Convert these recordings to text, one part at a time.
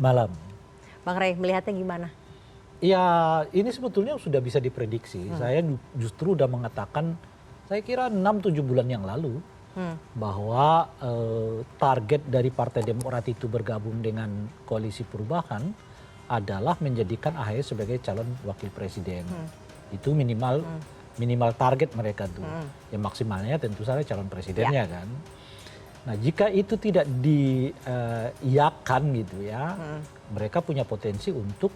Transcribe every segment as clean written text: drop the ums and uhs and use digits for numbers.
Malam. Bang Rey, melihatnya gimana? Ya, ini sebetulnya sudah bisa diprediksi. Saya justru udah mengatakan, saya kira 6-7 bulan yang lalu, bahwa target dari Partai Demokrat itu bergabung dengan Koalisi Perubahan adalah menjadikan AHY sebagai calon wakil presiden. Itu minimal target mereka tuh. Yang maksimalnya tentu saja calon presidennya kan. Nah, jika itu tidak diiyakan gitu ya, mereka punya potensi untuk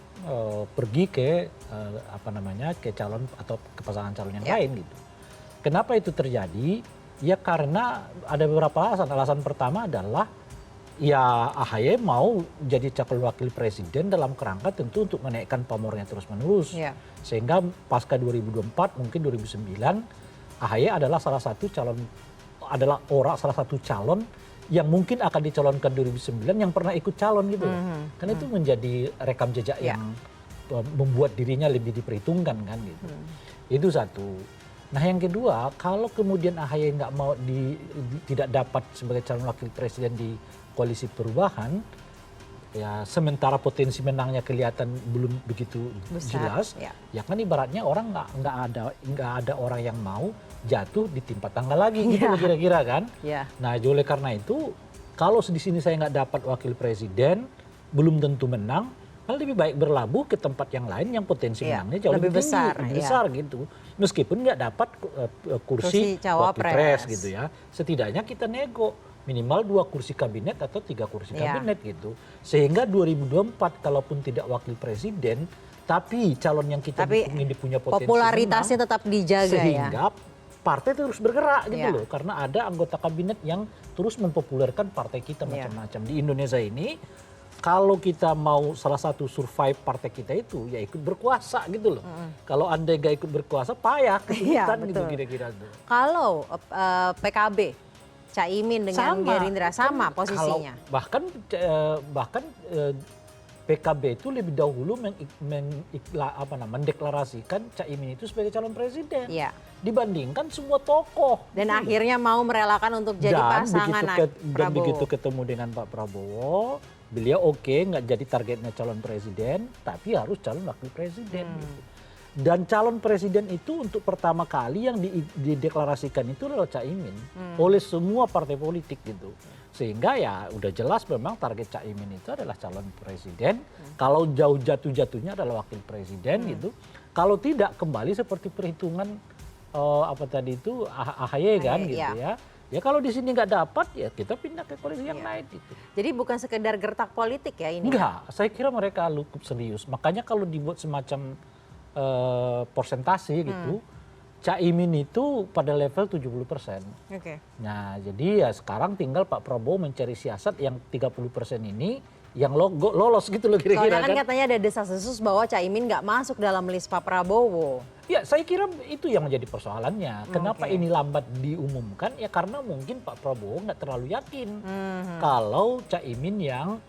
pergi ke ke calon atau ke pasangan calon yang lain gitu. Kenapa itu terjadi? Ya karena ada beberapa alasan. Alasan pertama adalah ya AHY mau jadi calon wakil presiden dalam kerangka tentu untuk menaikkan pamornya terus-menerus. Sehingga pasca 2024 mungkin 2009 AHY adalah salah satu calon yang mungkin akan dicalonkan 2009 yang pernah ikut calon gitu. Karena itu menjadi rekam jejak yang membuat dirinya lebih diperhitungkan kan gitu. Itu satu. Nah yang kedua, kalau kemudian AHY nggak mau tidak dapat sebagai calon wakil presiden di Koalisi Perubahan, ya sementara potensi menangnya kelihatan belum begitu jelas, ya kan ibaratnya orang nggak ada orang yang mau jatuh di timpa tangga lagi gitu kira-kira kan. Nah oleh karena itu kalau di sini saya nggak dapat wakil presiden belum tentu menang, kan lebih baik berlabuh ke tempat yang lain yang potensi menangnya jauh lebih tinggi, lebih besar gitu. Meskipun nggak dapat kursi wakil pres gitu ya, setidaknya kita nego minimal 2 kursi kabinet atau 3 kursi kabinet gitu. Sehingga 2024 kalaupun tidak wakil presiden, tapi calon yang kita dukung ini punya potensi popularitasnya menang, tetap dijaga sehingga partai terus bergerak gitu loh. Karena ada anggota kabinet yang terus mempopulerkan partai kita macam-macam. Di Indonesia ini, kalau kita mau salah satu survive partai kita itu, ya ikut berkuasa gitu loh. Kalau Anda gak ikut berkuasa, payah kesulitan gitu kira-kira tuh. Kalau PKB, Caimin dengan Gerindra sama posisinya. Bahkan PKB itu lebih dahulu mendeklarasikan Caimin itu sebagai calon presiden dibandingkan semua tokoh. Dan akhirnya mau merelakan untuk jadi pasangan Prabowo. Dan begitu ketemu dengan Pak Prabowo, beliau nggak jadi targetnya calon presiden, tapi harus calon wakil presiden. Gitu. Dan calon presiden itu untuk pertama kali yang dideklarasikan itu adalah Caimin oleh semua partai politik gitu. Sehingga ya udah jelas memang target Caimin itu adalah calon presiden. Kalau jauh jatuh-jatuhnya adalah wakil presiden gitu. Kalau tidak kembali seperti perhitungan AHY kan gitu ya. Ya kalau di sini nggak dapat ya kita pindah ke koalisi yang lain gitu. Jadi bukan sekedar gertak politik ya ini? Enggak, saya kira mereka cukup serius. Makanya kalau dibuat semacam persentase gitu, Caimin itu pada level 70%. Nah jadi ya sekarang tinggal Pak Prabowo mencari siasat yang 30% ini yang lolos gitu loh kira-kira. Soalnya kan katanya ada desas-desus bahwa Caimin nggak masuk dalam list Pak Prabowo. Ya saya kira itu yang menjadi persoalannya. Kenapa ini lambat diumumkan? Ya karena mungkin Pak Prabowo nggak terlalu yakin kalau Caimin yang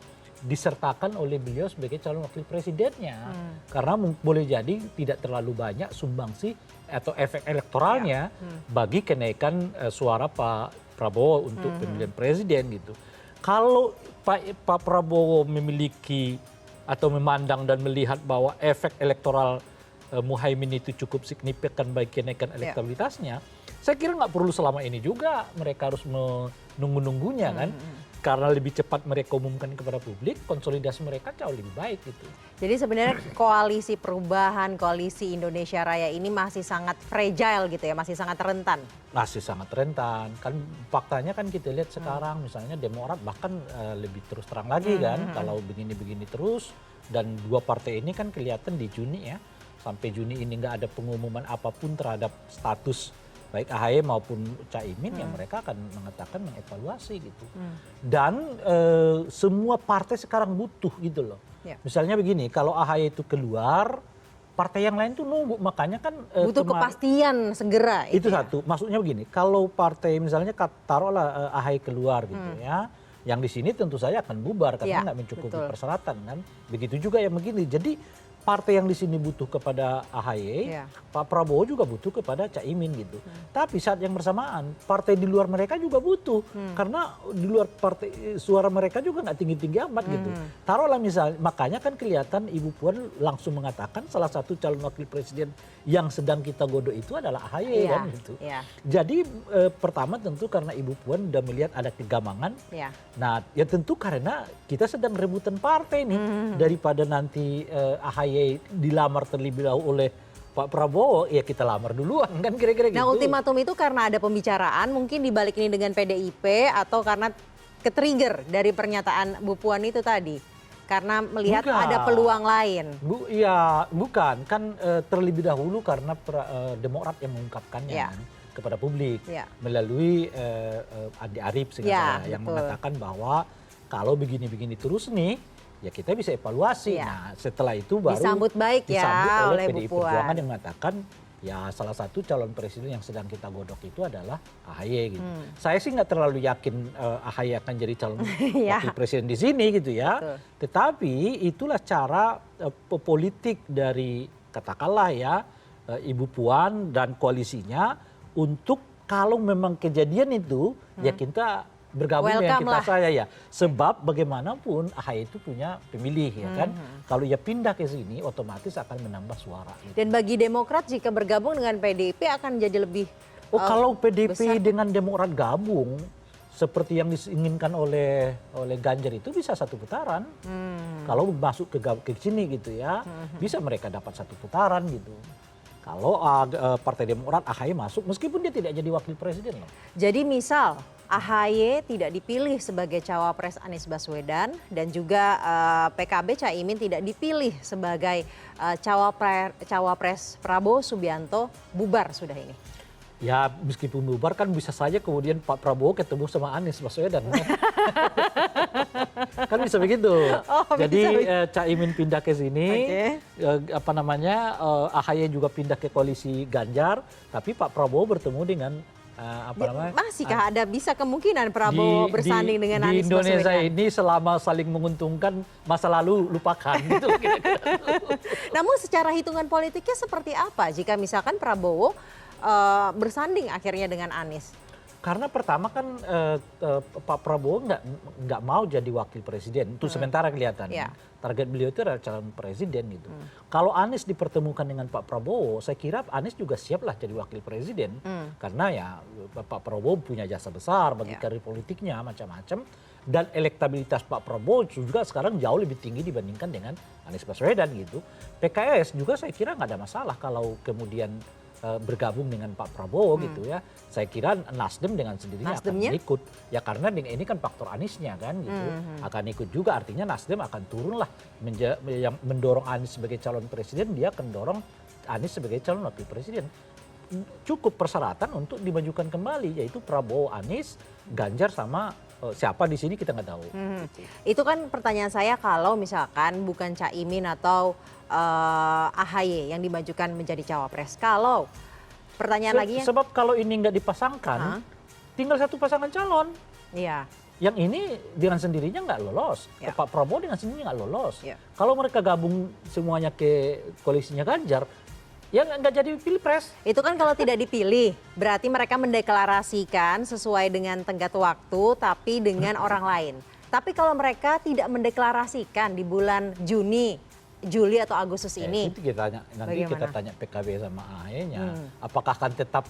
disertakan oleh beliau sebagai calon wakil presidennya. Karena boleh jadi tidak terlalu banyak sumbangsi atau efek elektoralnya bagi kenaikan suara Pak Prabowo untuk pemilihan presiden gitu. Kalau Pak Prabowo memiliki atau memandang dan melihat bahwa efek elektoral Muhaimin itu cukup signifikan bagi kenaikan elektabilitasnya, saya kira nggak perlu selama ini juga mereka harus menunggu-nunggunya kan. Karena lebih cepat mereka umumkan kepada publik, konsolidasi mereka jauh lebih baik gitu. Jadi sebenarnya koalisi perubahan, koalisi Indonesia Raya ini masih sangat fragile gitu ya, masih sangat rentan. Masih sangat rentan. Kan faktanya kan kita lihat sekarang misalnya Demokrat bahkan lebih terus terang lagi kan. Kalau begini-begini terus dan dua partai ini kan kelihatan di Juni ya. Sampai Juni ini nggak ada pengumuman apapun terhadap status baik AHY maupun Caimin yang mereka akan mengatakan mengevaluasi gitu. Dan semua partai sekarang butuh gitu loh. Misalnya begini, kalau AHY itu keluar, partai yang lain tuh nunggu. Makanya kan butuh kepastian segera. Itu satu. Maksudnya begini, kalau partai misalnya taruhlah AHY keluar gitu ya, yang di sini tentu saja akan bubar karena nggak mencukupi persyaratan kan. Begitu juga yang begini. Jadi partai yang di sini butuh kepada AHY, Iya. Pak Prabowo juga butuh kepada Caimin gitu. Tapi saat yang bersamaan partai di luar mereka juga butuh, karena di luar partai suara mereka juga nggak tinggi-tinggi amat gitu. Taruhlah misalnya, makanya kan kelihatan Ibu Puan langsung mengatakan salah satu calon wakil presiden yang sedang kita godok itu adalah AHY Iya, kan gitu. iya. Jadi pertama tentu karena Ibu Puan udah melihat ada kegamangan. Iya. Nah, ya tentu karena kita sedang rebutan partai nih, daripada nanti AHY dilamar terlebih dahulu oleh Pak Prabowo, ya kita lamar duluan kan kira-kira gitu. Nah, ultimatum itu karena ada pembicaraan mungkin dibalik ini dengan PDIP atau karena ke-trigger dari pernyataan Bu Puan itu tadi? Karena melihat Enggak. ada peluang lain. Ya bukan, kan terlebih dahulu karena Demokrat yang mengungkapkannya Ya. kan, kepada publik Ya. melalui Andi Arief Ya, yang betul. mengatakan bahwa kalau begini-begini terus nih, ya kita bisa evaluasi. Ya. Nah, setelah itu baru Disambut baik ya disambut oleh Bu PDI Puan. Perjuangan yang mengatakan ya salah satu calon presiden yang sedang kita godok itu adalah AHY gitu. Saya sih nggak terlalu yakin AHY akan jadi calon Ya. wakil presiden di sini gitu ya. Betul. Tetapi itulah cara politik dari katakanlah ya Ibu Puan dan koalisinya untuk kalau memang kejadian itu ya kita bergabung dengan Welcome kita lah. saya ya. Sebab bagaimanapun AHY itu punya pemilih ya kan. Kalau ia pindah ke sini otomatis akan menambah suara. Gitu. Dan bagi Demokrat jika bergabung dengan PDIP akan jadi lebih Kalau PDIP besar. dengan Demokrat gabung seperti yang diinginkan oleh Ganjar itu bisa satu putaran. Kalau masuk ke sini gitu ya, bisa mereka dapat satu putaran gitu. Kalau Partai Demokrat AHY masuk meskipun dia tidak jadi wakil presiden loh. Jadi misal AHY tidak dipilih sebagai cawapres Anies Baswedan dan juga PKB Caimin tidak dipilih sebagai cawapres Prabowo Subianto, bubar sudah ini. Ya meskipun bubar kan bisa saja kemudian Pak Prabowo ketemu sama Anies Baswedan. Kan bisa begitu. Oh, Jadi bisa. Caimin pindah ke sini, Oke. AHY juga pindah ke koalisi Ganjar, tapi Pak Prabowo bertemu dengan Masihkah ada bisa kemungkinan Prabowo bersanding dengan Anies di Indonesia Baswedan? ini selama saling menguntungkan masa lalu lupakan gitu kira-kira. Namun secara hitungan politiknya seperti apa jika misalkan Prabowo bersanding akhirnya dengan Anies? Karena pertama kan Pak Prabowo nggak mau jadi wakil presiden untuk sementara kelihatannya. Ya. Target beliau itu adalah calon presiden gitu. Kalau Anies dipertemukan dengan Pak Prabowo, saya kira Anies juga siaplah jadi wakil presiden. Karena ya Pak Prabowo punya jasa besar bagi Ya. karir politiknya macam-macam. Dan elektabilitas Pak Prabowo juga sekarang jauh lebih tinggi dibandingkan dengan Anies Baswedan gitu. PKS juga saya kira nggak ada masalah kalau kemudian bergabung dengan Pak Prabowo gitu ya. Saya kira Nasdem dengan sendirinya Nasdemnya? akan ikut. Ya karena ini kan faktor Aniesnya kan gitu. Akan ikut juga artinya Nasdem akan turun lah. Yang mendorong Anies sebagai calon presiden, dia akan dorong Anies sebagai calon wakil presiden. Cukup persyaratan untuk dimajukan kembali yaitu Prabowo, Anies, Ganjar sama siapa di sini kita nggak tahu. Gitu. Itu kan pertanyaan saya kalau misalkan bukan Caimin atau AHY yang dimajukan menjadi cawapres. Kalau pertanyaan lagi Sebab kalau ini nggak dipasangkan, tinggal satu pasangan calon. Iya. Yang ini dengan sendirinya nggak lolos. Ya. Pak Prabowo dengan sendirinya nggak lolos. Ya. Kalau mereka gabung semuanya ke koalisinya Ganjar, ya nggak jadi pilpres. Itu kan kalau tidak dipilih, berarti mereka mendeklarasikan sesuai dengan tenggat waktu tapi dengan orang lain. Tapi kalau mereka tidak mendeklarasikan di bulan Juli atau Agustus ini. Itu kita tanya, nanti Bagaimana? kita tanya PKB sama AHY-nya, apakah akan tetap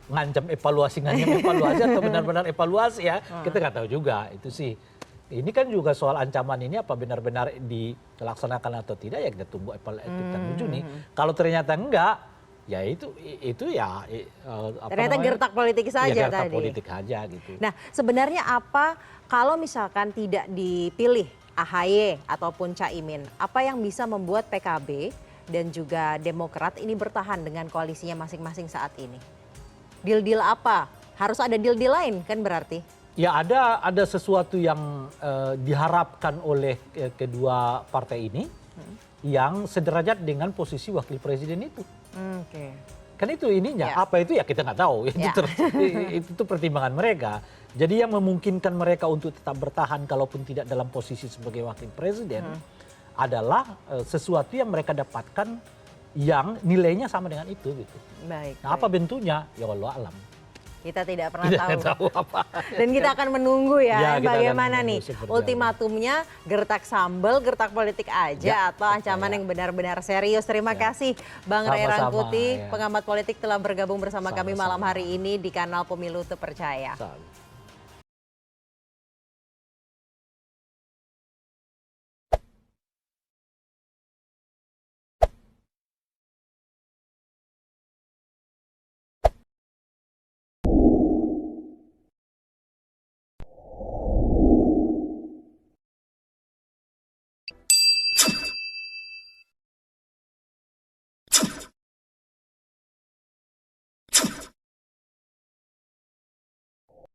ngancam evaluasi atau benar-benar evaluasi ya? Kita nggak tahu juga itu sih. Ini kan juga soal ancaman ini apa benar-benar dilaksanakan atau tidak ya kita tunggu kita Juni. Kalau ternyata enggak, ya itu ya Ternyata gertak politik saja ya, gertak tadi. politik aja gitu. Nah, sebenarnya apa kalau misalkan tidak dipilih AHY ataupun Caimin, apa yang bisa membuat PKB dan juga Demokrat ini bertahan dengan koalisinya masing-masing saat ini? Deal-deal apa? Harus ada deal-deal lain kan berarti? Ya ada sesuatu yang diharapkan oleh kedua partai ini yang sederajat dengan posisi wakil presiden itu. Oke. Kan itu ininya, Ya. apa itu ya kita nggak tahu. Ya. Itu pertimbangan mereka. Jadi yang memungkinkan mereka untuk tetap bertahan kalaupun tidak dalam posisi sebagai wakil presiden adalah sesuatu yang mereka dapatkan yang nilainya sama dengan itu gitu. Baik. Nah, apa bentuknya? Ya Allah alam. Kita tidak pernah Tidak tahu. tahu apa. Dan kita akan menunggu Ya, kita bagaimana akan nih menunggu seperti ultimatumnya, gertak sambal, gertak politik aja Ya, atau ancaman yang benar-benar serius. Terima kasih Bang Ray Sama-sama, Rangkuti, ya. pengamat politik telah bergabung bersama kami malam Sama-sama. hari ini di kanal Pemilu Terpercaya. Sama.